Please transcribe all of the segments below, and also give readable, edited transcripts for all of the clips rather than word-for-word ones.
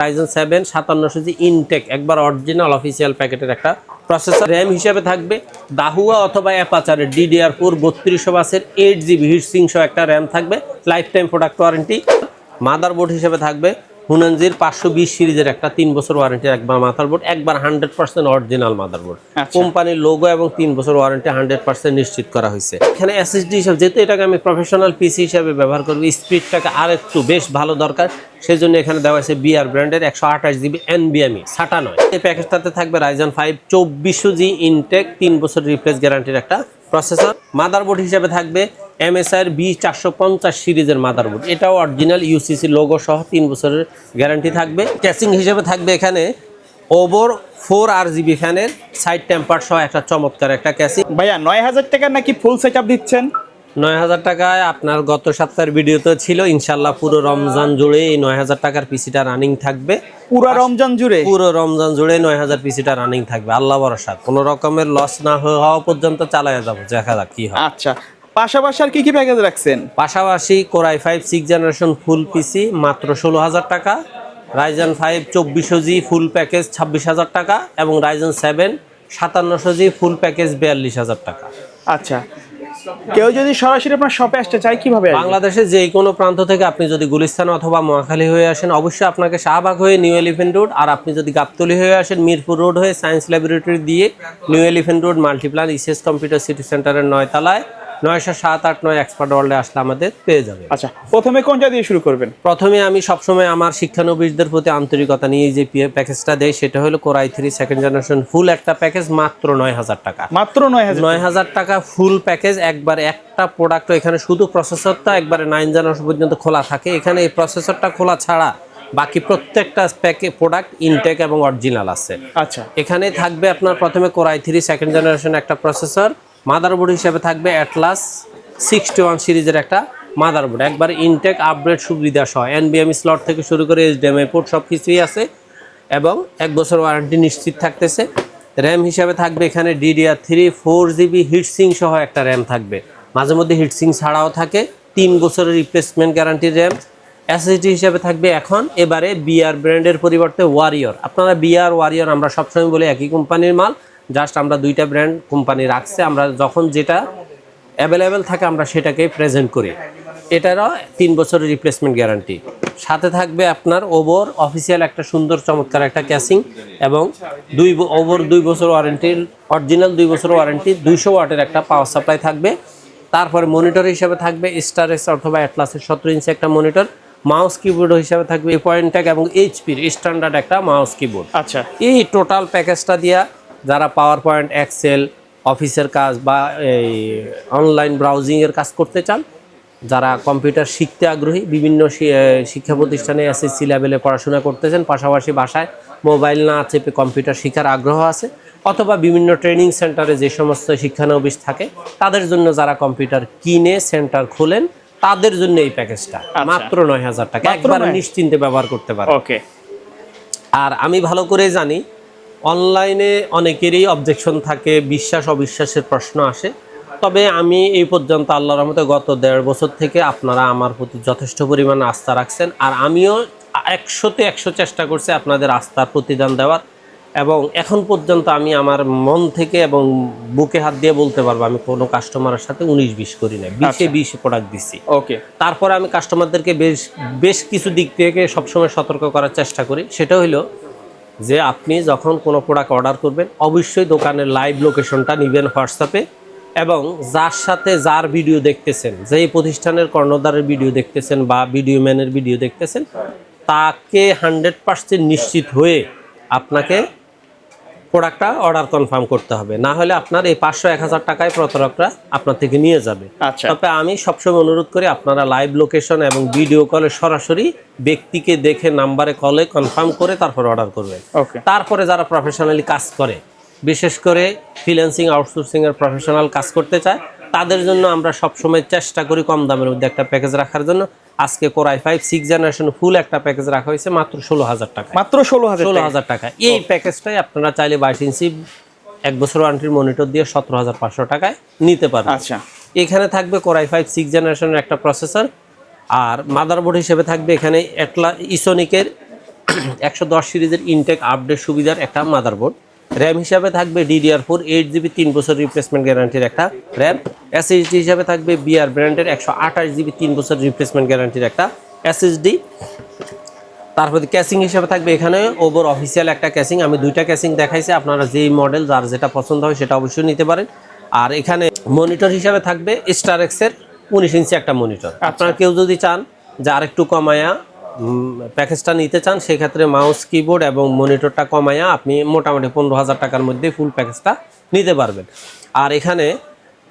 Ryzen 7 5700G intact একবার original official প্যাকেটের একটা প্রসেসর। র‍্যাম হিসেবে থাকবে দাহুয়া অথবা অ্যাপাচারের DDR4 3200 বাসের 8GB হিটসিং সহ একটা র‍্যাম থাকবে, life time product warranty. Motherboard হিসেবে থাকবে হুনানজির 520 সিরিজের একটা 3 বছর ওয়ারেন্টির একবার মাদারবোর্ড, একবার 100% অরিজিনাল মাদারবোর্ড, কোম্পানির লোগো এবং 3 বছর ওয়ারেন্টি 100% নিশ্চিত করা হয়েছে। এখানে এসএসডি হিসেবে যেহেতু এটাকে আমি প্রফেশনাল পিসি হিসেবে ব্যবহার করব, স্পিডটাকে আর একটু বেশ ভালো দরকার, সেজন্য এখানে দেওয়া হয়েছে বিআর ব্র্যান্ডের 128GB NVMe SATA 9। এই প্যাকেজটাতে থাকবে Ryzen 5 2400G ইনটেক 3 বছর রিপ্লেস গ্যারান্টির একটা প্রসেসর। মাদারবোর্ড হিসেবে থাকবে MSI B450 সিরিজের মাদারবোর্ড, এটাও অরিজিনাল ইউসিসি লোগো সহ 3 বছরের গ্যারান্টি থাকবে। ক্যাসিং হিসেবে থাকবে এখানে ওভর 4RGB ফ্যানের সাইড টেম্পার সহ একটা চমৎকার একটা ক্যাসিং। ভাইয়া 9000 টাকা নাকি ফুল সেটআপ দিচ্ছেন? 9000 টাকায় আপনার গত সপ্তাহের ভিডিওতে ছিল, ইনশাল্লাহ পুরো রমজান জুড়ে এই 9000 টাকার পিসিটা রানিং থাকবে। পুরো রমজান জুড়ে? পুরো রমজান জুড়ে 9000 পিসিটা রানিং থাকবে, আল্লাহ ভরসা। কোনো রকমের লস না হওয়া পর্যন্ত চালায়া যাবো, দেখা যাক কি হয়। আচ্ছা, পাশাপাশি আর কি কি প্যাকেজ রাখছেন? পাশাপাশি Core i5 6th জেনারেশন ফুল পিসি মাত্র 16000 টাকা, Ryzen 5 2400G ফুল প্যাকেজ 26000 টাকা এবং Ryzen 7 5700G ফুল প্যাকেজ 42000 টাকা। আচ্ছা, কেউ যদি সরাসরি আপনার শপে আসতে চায় কিভাবে আসবে? বাংলাদেশের যে কোনো প্রান্ত থেকে আপনি যদি গুলিস্তান অথবা মহাখালী হয়ে আসেন, অবশ্যই আপনাকে শাহবাগ হয়ে নিউ এলিফ্যান্ট রোড, আর আপনি যদি গাবতলী হয়ে আসেন মিরপুর রোড হয়ে সায়েন্স ল্যাবরেটরি দিয়ে new elephant road Multiplan ECS computer city সেন্টারের 9 তলায় 90789 এক্সপার্ট ওয়ার্ল্ডে আসলে আমাদের পেয়ে যাবে। আচ্ছা, প্রথমে কোনটা দিয়ে শুরু করবেন? প্রথমে আমি সবসময় আমার শিক্ষানবিশদের প্রতি আন্তরিকতা নিয়ে যে প্যাকেজটা দেয় সেটা হলো Core i3 2nd জেনারেশন ফুল একটা প্যাকেজ মাত্র 9000 টাকা। মাত্র 9000 টাকা ফুল প্যাকেজ, একবার একটা প্রোডাক্ট, এখানে শুধু প্রসেসরটা একবারে 9 জেনারেশন পর্যন্ত খোলা থাকে। এখানে এই প্রসেসরটা খোলা ছাড়া বাকি প্রত্যেকটা প্রোডাক্ট ইনটেক এবং অরিজিনাল আছে। আচ্ছা, এখানে থাকবে আপনার প্রথমে Core i3 2nd জেনারেশন একটা প্রসেসর, মাদারবোর্ড হিসেবে থাকবে Atlas 61 সিরিজের একটা মাদারবোর্ড, একবার ইনটেক আপগ্রেড সুবিধা সহ NVMe স্লট থেকে শুরু করে HDMI পোর্ট সব কিছুই আছে এবং 1 বছর ওয়ারেন্টি নিশ্চিত থাকতেছে। র্যাম হিসাবে থাকবে এখানে DDR3 4GB হিটসিং সহ একটা র্যাম থাকবে, মাঝে মধ্যে হিটসিং ছাড়াও থাকে, 3 বছরের রিপ্লেসমেন্ট গ্যারান্টির র্যাম। এসএসডি হিসাবে থাকবে এখন এবারে বিআর ব্র্যান্ডের পরিবর্তে ওয়ারিয়র। আপনারা বিআর ওয়ারিয়র আমরা সবসময় বলি একই কোম্পানির মাল, জাস্ট আমরা দুইটা ব্র্যান্ড কোম্পানি রাখছে, আমরা যখন যেটা অ্যাভেলেবেল থাকে আমরা সেটাকেই প্রেজেন্ট করি। এটারও 3 বছরের রিপ্লেসমেন্ট গ্যারান্টি। সাথে থাকবে আপনার ওভর অফিসিয়াল একটা সুন্দর চমৎকার একটা ক্যাসিং এবং ওভর 2 বছর ওয়ারেন্টির অরিজিনাল 2 বছর ওয়ারেন্টি 200 ওয়াটের একটা পাওয়ার সাপ্লাই থাকবে। তারপরে মনিটর হিসেবে থাকবে স্টারেক্স অথবা অ্যাটলাসের 17 ইঞ্চি একটা মনিটর। মাউস কিবোর্ড হিসাবে থাকবে পয়েন্টেক এবং এইচপির স্ট্যান্ডার্ড একটা মাউস কিবোর্ড। আচ্ছা, এই টোটাল প্যাকেজটা দিয়া যারা পাওয়ার পয়েন্ট, এক্সেল, অফিসের কাজ বা এই অনলাইন ব্রাউজিংয়ের কাজ করতে চান, যারা কম্পিউটার শিখতে আগ্রহী, বিভিন্ন শিক্ষা প্রতিষ্ঠানে এসএসসি লেভেলে পড়াশোনা করতেছেন, পাশাপাশি বাসায় মোবাইল না চেপে কম্পিউটার শেখার আগ্রহ আছে, অথবা বিভিন্ন ট্রেনিং সেন্টারে যে সমস্ত শিক্ষানবিশ থাকে তাদের জন্য যারা কম্পিউটার কিনে সেন্টার খোলেন তাদের জন্য এই প্যাকেজটা মাত্র 9000 টাকা, একবার নিশ্চিন্তে ব্যবহার করতে পারেন। ওকে। আর আমি ভালো করে জানি অনলাইনে অনেকেরই অবজেকশন থাকে, বিশ্বাস অবিশ্বাসের প্রশ্ন আসে, তবে আমি এই পর্যন্ত আল্লাহর রহমতে গত 1.5 বছর থেকে আপনারা আমার প্রতি যথেষ্ট পরিমাণ আস্থা রাখছেন, আর আমিও 100তে 100 চেষ্টা করছি আপনাদের আস্থার প্রতিদান দেওয়ার, এবং এখন পর্যন্ত আমি আমার মন থেকে এবং বুকে হাত দিয়ে বলতে পারবো আমি কোনো কাস্টমারের সাথে 19-20 করি না, 20-এ 20 প্রোডাক্ট দিচ্ছি। ওকে। তারপরে আমি কাস্টমারদেরকে বেশ কিছু দিক থেকে সবসময় সতর্ক করার চেষ্টা করি, সেটা হলো যে আপনি যখন কোনো প্রোডাক্ট অর্ডার করবেন অবশ্যই দোকানের লাইভ লোকেশনটা নেবেন হোয়াটসঅ্যাপে, এবং যার সাথে যার ভিডিও দেখতেছেন, যেই প্রতিষ্ঠানের কর্ণধারের ভিডিও দেখতেছেন বা ভিডিও ম্যানের ভিডিও দেখতেছেন, তাকে 100% নিশ্চিত হয়ে আপনাকে প্রোডাক্টটা অর্ডার কনফার্ম করতে হবে, না হলে আপনার এই 500-1000 টাকায় প্রতারকরা আপনার থেকে নিয়ে যাবে। আচ্ছা, তবে আমি সবসময় অনুরোধ করি আপনারা লাইভ লোকেশন এবং ভিডিও কলে সরাসরি ব্যক্তিকে দেখে নাম্বারে কলে কনফার্ম করে তারপর অর্ডার করবেন। ওকে। তারপরে যারা প্রফেশনালি কাজ করে, বিশেষ করে ফ্রিল্যান্সিং আউটসোর্সিং এর প্রফেশনাল কাজ করতে চায়, তাদের জন্য আমরা সবসময় চেষ্টা করি কম দামের মধ্যে একটা প্যাকেজ রাখার জন্য। আজকে Core i5 6th জেনারেশন ফুল একটা প্যাকেজ রাখা হয়েছে মাত্র 16000 টাকা। মাত্র 16000 টাকা। এই প্যাকেজটাই আপনারা চাইলে 22 ইঞ্চি 1 বছর ওয়ারেন্টির মনিটর দিয়ে 17500 টাকায় নিতে পারবেন। আচ্ছা, এখানে থাকবে Core i5 6th জেনারেশনের একটা প্রসেসর, আর মাদারবোর্ড হিসেবে থাকবে এখানে ইসোনিকের 110 সিরিজের ইনটেক আপডেট সুবিধার একটা মাদারবোর্ড। র্যাম হিসাবে থাকবে DDR4 8GB 3 বছর রিপ্লেসমেন্ট গ্যারান্টির একটা র্যাম। SSD হিসাবে থাকবে BR ব্র্যান্ডের 128GB 3 বছর রিপ্লেসমেন্ট গ্যারান্টির একটা SSD। তারপরে ক্যাসিং হিসাবে থাকবে এখানে ওভার অফিসিয়াল একটা ক্যাসিং, আমি দুইটা ক্যাসিং দেখাইছি, আপনারা যেই মডেল যার যেটা পছন্দ হয় সেটা অবশ্যই নিতে পারেন। আর এখানে মনিটর হিসাবে থাকবে স্টারএক্সের 19 ইঞ্চি একটা মনিটর। আপনারা কেউ যদি চান যে আরেকটু কমায়া প্যাকেজটা নিতে চান, সেক্ষেত্রে মাউস কিবোর্ড এবং মনিটরটা কমায়া আপনি মোটামুটি 15,000 টাকার মধ্যে ফুল প্যাকেজটা নিতে পারবেন। আর এখানে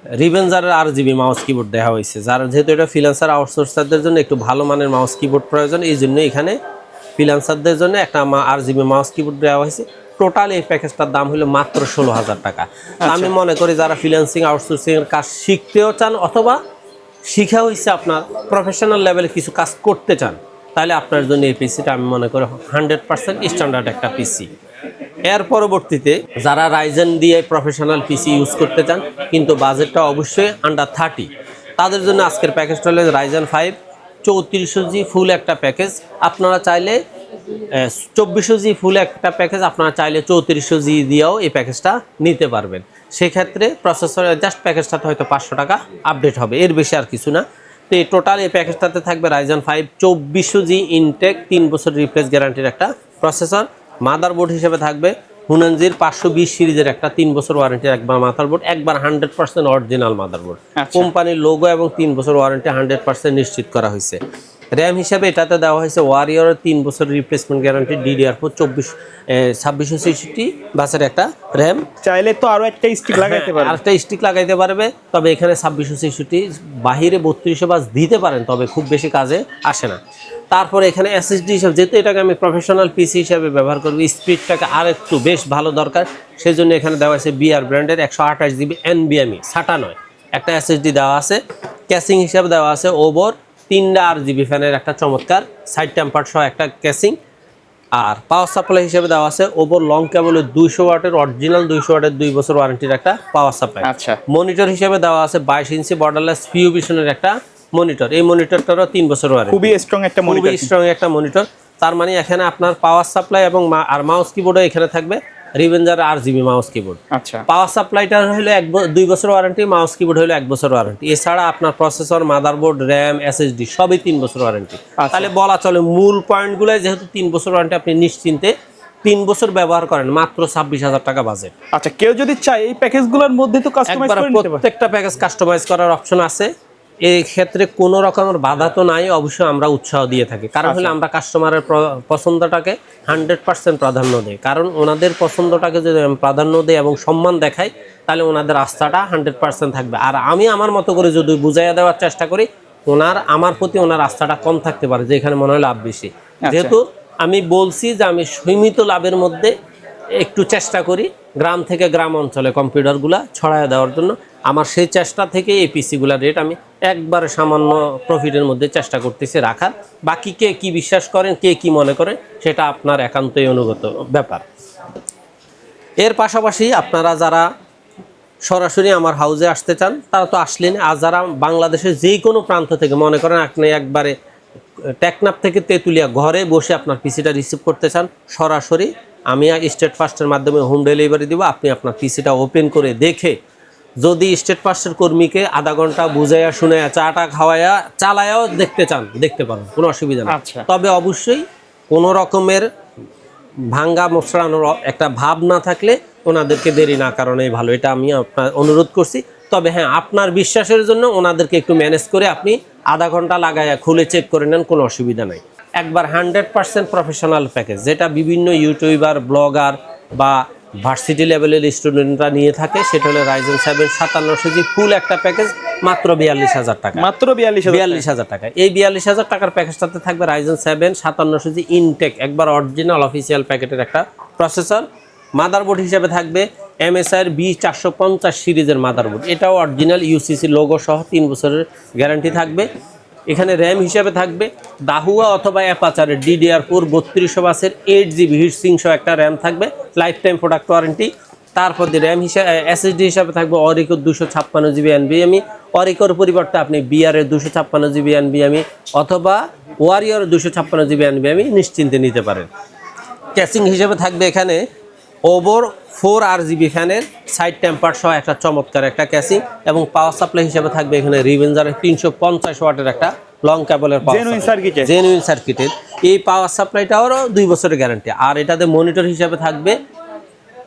রিভেঞ্জারের RGB মাউস কিবোর্ড দেওয়া হয়েছে, যারা যেহেতু এটা ফ্রিল্যান্সার আউটসোর্সারদের জন্য একটু ভালো মানের মাউস কিবোর্ড প্রয়োজন, এই জন্য এখানে ফ্রিল্যান্সারদের জন্য একটা RGB মাউস কিবোর্ড দেওয়া হয়েছে। টোটাল এই প্যাকেজটার দাম হলো মাত্র 16,000 টাকা। আমি মনে করি যারা ফ্রিল্যান্সিং আউটসোর্সিং এর কাজ শিখতেও চান অথবা শিখা হয়েছে আপনার প্রফেশনাল লেভেলে কিছু কাজ করতে চান, তাহলে আপনার জন্য এই পিসিটা আমি মনে করি 100% স্ট্যান্ডার্ড একটা পিসি। এর পরবর্তীতে যারা রাইজেন দিয়ে প্রফেশনাল পিসি ইউজ করতে চান কিন্তু বাজেটটা অবশ্যই আন্ডার 30, তাদের জন্য আজকের প্যাকেজটা হলো রাইজেন 5 3400G ফুল একটা প্যাকেজ। আপনারা চাইলে 2400G ফুল একটা প্যাকেজ, আপনারা চাইলে 3400G দিয়েও এই প্যাকেজটা নিতে পারবেন। সেক্ষেত্রে প্রসেসরের জাস্ট প্যাকেজটাতে হয়তো 500 টাকা আপডেট হবে, এর বেশি আর কিছু না। তো এই টোটাল এই প্যাকেজটাতে থাকবে রাইজেন 5 2400G ইনটেক 3 বছর রিপ্লেস গ্যারান্টির একটা প্রসেসর। মাদারবোর্ড হিসেবে থাকবে হুনানজির 520 সিরিজের একটা 3 বছর ওয়ারেন্টির একবার মাদারবোর্ড, একবার 100% অরিজিনাল মাদারবোর্ড। কোম্পানির লোগো এবং 3 বছর ওয়ারেন্টি 100% নিশ্চিত করা হয়েছে। র্যাম হিসাবে এটাতে দেওয়া হয়েছে ওয়ারিয়রের 3 বছর রিপ্লেসমেন্ট গ্যারান্টি DDR4 2660 বাসের একটা র্যাম। চাইলে তো আরো একটা স্টিক লাগাইতে পারবে, আরেকটা স্টিক লাগাইতে পারবে, তবে এখানে 2660 বাহিরে 3200 বাস দিতে পারেন, তবে খুব বেশি কাজে আসে না। তারপরে এখানে SSD হিসাবে, যেহেতু এটাকে আমি প্রফেশনাল পিসি হিসাবে ব্যবহার করব, স্পিডটাকে আর একটু বেশ ভালো দরকার, সেই জন্য এখানে দেওয়া আছে BR ব্র্যান্ডের 128GB NVMe SATA নয় একটা SSD দেওয়া আছে। ক্যাসিং হিসাবে দেওয়া আছে ওভার 3টা RGB ফ্যানের একটা চমৎকার সাইড টেম্পার সহ একটা ক্যাসিং। আর পাওয়ার সাপ্লাই হিসেবে দেওয়া আছে ওভার লং কেবলের 200 ওয়াটের অরিজিনাল 200 ওয়াটের 2 বছর ওয়ারেন্টির একটা পাওয়ার সাপ্লাই। আচ্ছা, মনিটর হিসেবে দেওয়া আছে 22 ইঞ্চি বর্ডারলেস ফিউভিশনের একটা মনিটর। এই মনিটরটারও 3 বছর ওয়ারেন্টি, খুবই স্ট্রং একটা মনিটর, খুবই স্ট্রং একটা মনিটর। তার মানে এখানে আপনার পাওয়ার সাপ্লাই এবং আর মাউস কিবোর্ডও এখানে থাকবে রিভেঞ্জার RGB মাউস কিবোর্ড। আচ্ছা, পাওয়ার সাপ্লাইটা হলো 2 বছর ওয়ারেন্টি, মাউস কিবোর্ড হলো 1 বছর ওয়ারেন্টি। এছাড়া আপনার প্রসেসর, মাদারবোর্ড, র্যাম, SSD সবই 3 বছর ওয়ারেন্টি। তাহলে বলা চলে মূল পয়েন্টগুলো যেহেতু 3 বছর ওয়ারেন্টি, আপনি নিশ্চিন্তে 3 বছর ব্যবহার করেন, মাত্র 26,000 টাকা বাজেট। আচ্ছা, কেউ যদি চায় এই প্যাকেজগুলোর মধ্যে তো কাস্টমাইজ করে নিতে পারে, প্রত্যেকটা প্যাকেজ কাস্টমাইজ করার অপশন আছে। এই ক্ষেত্রে কোনো রকমের বাধা তো নাই, অবশ্যই আমরা উৎসাহ দিয়ে থাকি, কারণ হলে আমরা কাস্টমারের পছন্দটাকে 100% প্রাধান্য দিই। কারণ ওনাদের পছন্দটাকে যদি আমি প্রাধান্য দিই এবং সম্মান দেখাই, তাহলে ওনাদের আস্থাটা 100% থাকবে। আর আমি আমার মতো করে যদি বুঝাইয়া দেওয়ার চেষ্টা করি, আমার প্রতি ওনার আস্থাটা কম থাকতে পারে, যে এখানে মনে হয় লাভ বেশি। যেহেতু আমি বলছি যে আমি সীমিত লাভের মধ্যে একটু চেষ্টা করি গ্রাম থেকে গ্রাম অঞ্চলে কম্পিউটারগুলো ছড়ায় দেওয়ার জন্য, আমার সেই চেষ্টা থেকে এই পিসিগুলোর রেট আমি একবারে সামান্য প্রফিটের মধ্যে চেষ্টা করতেছি রাখার। বাকি কে কি বিশ্বাস করেন, কে কি মনে করেন, সেটা আপনার একান্তই অনুগত ব্যাপার। এর পাশাপাশি আপনারা যারা সরাসরি আমার হাউজে আসতে চান তারা তো আসলেন, আর যারা বাংলাদেশের যে কোনো প্রান্ত থেকে, মনে করেন আপনি একবারে টেকনাফ থেকে তেঁতুলিয়া ঘরে বসে আপনার পিসিটা রিসিভ করতে চান, সরাসরি আমি স্টেট ফার্স্টের মাধ্যমে হোম ডেলিভারি দিব। আপনি আপনার পিসিটা ওপেন করে দেখে, যদি স্টেট ফার্স্টের কর্মীকে আধা ঘন্টা বুঝাইয়া শুনাইয়া চাটা খাওয়াইয়া চালায়াও দেখতে চান, দেখতে পারেন, কোনো অসুবিধা নেই। তবে অবশ্যই কোনো রকমের ভাঙ্গা মোচড়ানোর একটা ভাব না থাকলে ওনাদেরকে দেরি না কারণেই ভালো, এটা আমি আপনার অনুরোধ করছি। তবে হ্যাঁ, আপনার বিশ্বাসের জন্য ওনাদেরকে একটু ম্যানেজ করে আপনি আধা ঘন্টা লাগাইয়া খুলে চেক করে নেন, কোনো অসুবিধা নাই। একবার 100% প্রফেশনাল প্যাকেজ, যেটা বিভিন্ন ইউটিউবার, ব্লগার বা ভার্সিটি লেভেলের স্টুডেন্টরা নিয়ে থাকে, সেটা হলো রাইজেন 7 5700G ফুল একটা প্যাকেজ, মাত্র 42,000 টাকা। মাত্র 42,000 টাকা। এই 42,000 টাকার প্যাকেজটাতে থাকবে রাইজেন 7 5700G ইনটেক একবার অরিজিনাল অফিসিয়াল প্যাকেটের একটা প্রসেসর। মাদারবোর্ড হিসেবে থাকবে MSI B450 সিরিজের মাদারবোর্ড, এটাও অরিজিনাল UCC লোগো সহ 3 বছরের গ্যারান্টি থাকবে। এখানে র্যাম হিসেবে থাকবে দাহুয়া অথবা অ্যাপাচারের DDR4 3200 বাসের 8GB হিটসিং সহ একটা র্যাম থাকবে, লাইফ টাইম প্রোডাক্ট ওয়ারেন্টি। তারপর র্যাম হিসাবে SSD হিসাবে থাকবে অরিকো 256GB NVMe, অরিকোর পরিবর্তে আপনি বিআরের 256 জিবি এনবিএমই অথবা ওয়ারিয়র 256 জিবি এনবিএমই নিশ্চিন্তে নিতে পারেন। ক্যাসিং হিসেবে থাকবে এখানে ওভর 4 RGB ফ্যানের সাইড টেম্পার সহ একটা চমৎকার একটা ক্যাসিং, এবং পাওয়ার সাপ্লাই হিসেবে থাকবে এখানে রিভেঞ্জারের 350 ওয়াটের একটা লং কেবলের জেনুইন সার্কিটের এই পাওয়ার সাপ্লাইটারও 2 বছরের গ্যারান্টি। আর এটাতে মনিটর হিসেবে থাকবে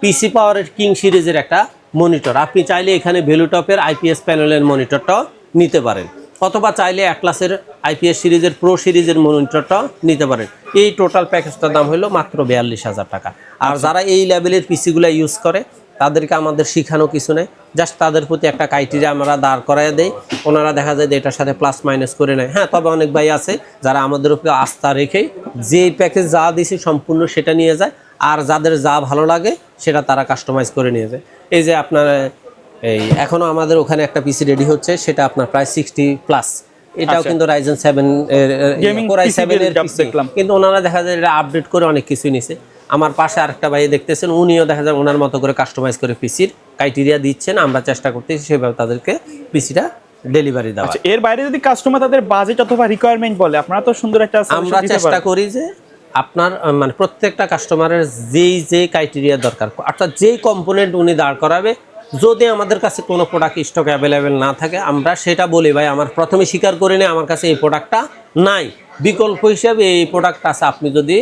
পিসি পাওয়ারের কিং সিরিজের একটা মনিটর। আপনি চাইলে এখানে ভ্যালুটপের আইপিএস প্যানেলের মনিটরটাও নিতে পারেন, অথবা চাইলে অ্যাটলাসের আইপিএস সিরিজের প্রো সিরিজের মনিটরটাও নিতে পারেন। এই টোটাল প্যাকেজটার দাম হলো মাত্র 42,000 টাকা। আর যারা এই লেভেলের পিসিগুলো ইউজ করে তাদেরকে আমাদের শেখানো কিছু নেই, জাস্ট তাদের প্রতি একটা ক্রাইটেরিয়া আমরা দাঁড় করায় দেই, ওনারা দেখা যায় যে এটার সাথে প্লাস মাইনাস করে নেয়। হ্যাঁ, তবে অনেক ভাই আছে যারা আমাদের উপরে আস্থা রেখেই যে প্যাকেজ যা দিছি সম্পূর্ণ সেটা নিয়ে যায়, আর যাদের যা ভালো লাগে সেটা তারা কাস্টমাইজ করে নিয়ে যায়। এই যে আপনার এই এখনো আমাদের ওখানে একটা পিসি রেডি হচ্ছে, সেটা আপনার প্রায় 60+, এটাও কিন্তু Ryzen 7 Core i7 এর পিসি, কিন্তু ওনারা দেখা যায় এটা আপডেট করে অনেক কিছু নিছে। আমার পাশে আরেকটা ভাই দেখতেছেন, উনিও দেখা যায় ওনার মতো করে কাস্টমাইজ করে পিসির ক্রাইটেরিয়া দিচ্ছেন, আমরা চেষ্টা করতেছি সেভাবে তাদেরকে পিসিটা ডেলিভারি দেওয়া। এর বাইরে যদি কাস্টমার তাদের বাজেট অথবা রিকোয়ারমেন্ট বলে, আপনারা তো সুন্দর একটা আমরা চেষ্টা করি যে আপনার মানে প্রত্যেকটা কাস্টমারের যে ক্রাইটেরিয়া দরকার, অর্থাৎ যেই কম্পোনেন্ট উনি দাঁড় করাবে, যদি আমাদের কাছে কোনো প্রোডাক্ট স্টক অ্যাভেলেবেল না থাকে আমরা সেটা বলি ভাই আমার প্রথমে স্বীকার করে নিই আমার কাছে এই প্রোডাক্টটা নাই, বিকল্প হিসাবে এই প্রোডাক্ট আছে। আপনি যদি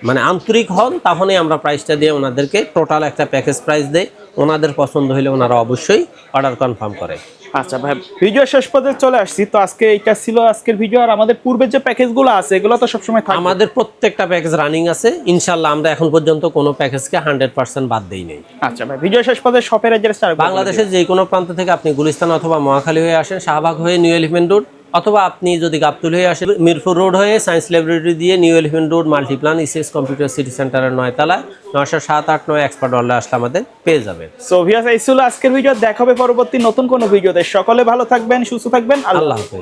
মানে আন্তরিক হন তাহলেই আমরা প্রাইসটা দিয়ে ওনাদেরকে টোটাল একটা প্যাকেজ প্রাইস দেই, ওনাদের পছন্দ হলে ওনারা অবশ্যই অর্ডার কনফার্ম করে। আচ্ছা ভাই, ভিডিও শেষ পর্যন্ত চলে আসছি, তো আজকে এটা ছিল আজকের ভিডিও। আর আমাদের পূর্বের যে প্যাকেজগুলো আছে এগুলো তো সবসময় থাকে? আমাদের প্রত্যেকটা প্যাকেজ রানিং আছে ইনশাল্লাহ, আমরা এখন পর্যন্ত কোনো প্যাকেজকে 100% বাদ দেই নাই। আচ্ছা ভাই, ভিডিও শেষ পর্যন্ত শপের অ্যাড্রেস বাংলাদেশের যে কোনো প্রান্ত থেকে আপনি গুলিস্তান অথবা মহাখালী হয়ে আসেন, শাহবাগ হয়ে নিউ এলিফ্যান্ট রোড, অথবা আপনি যদি গাবতুল হয়ে আসেন মিরপুর রোড হয়ে সায়েন্স ল্যাবরেটরি দিয়ে new elephant road Multiplan ECS computer city সেন্টারের 9 তলায় 90789 এক্সপার্ট হলে আসলে আমাদের পেয়ে যাবেন। সো ভিউয়ার্স, এই ছিল আজকের ভিডিও। দেখা হবে পরবর্তী নতুন কোনো ভিডিওতে। সকলে ভালো থাকবেন, সুস্থ থাকবেন, আল্লাহ হাফেজ।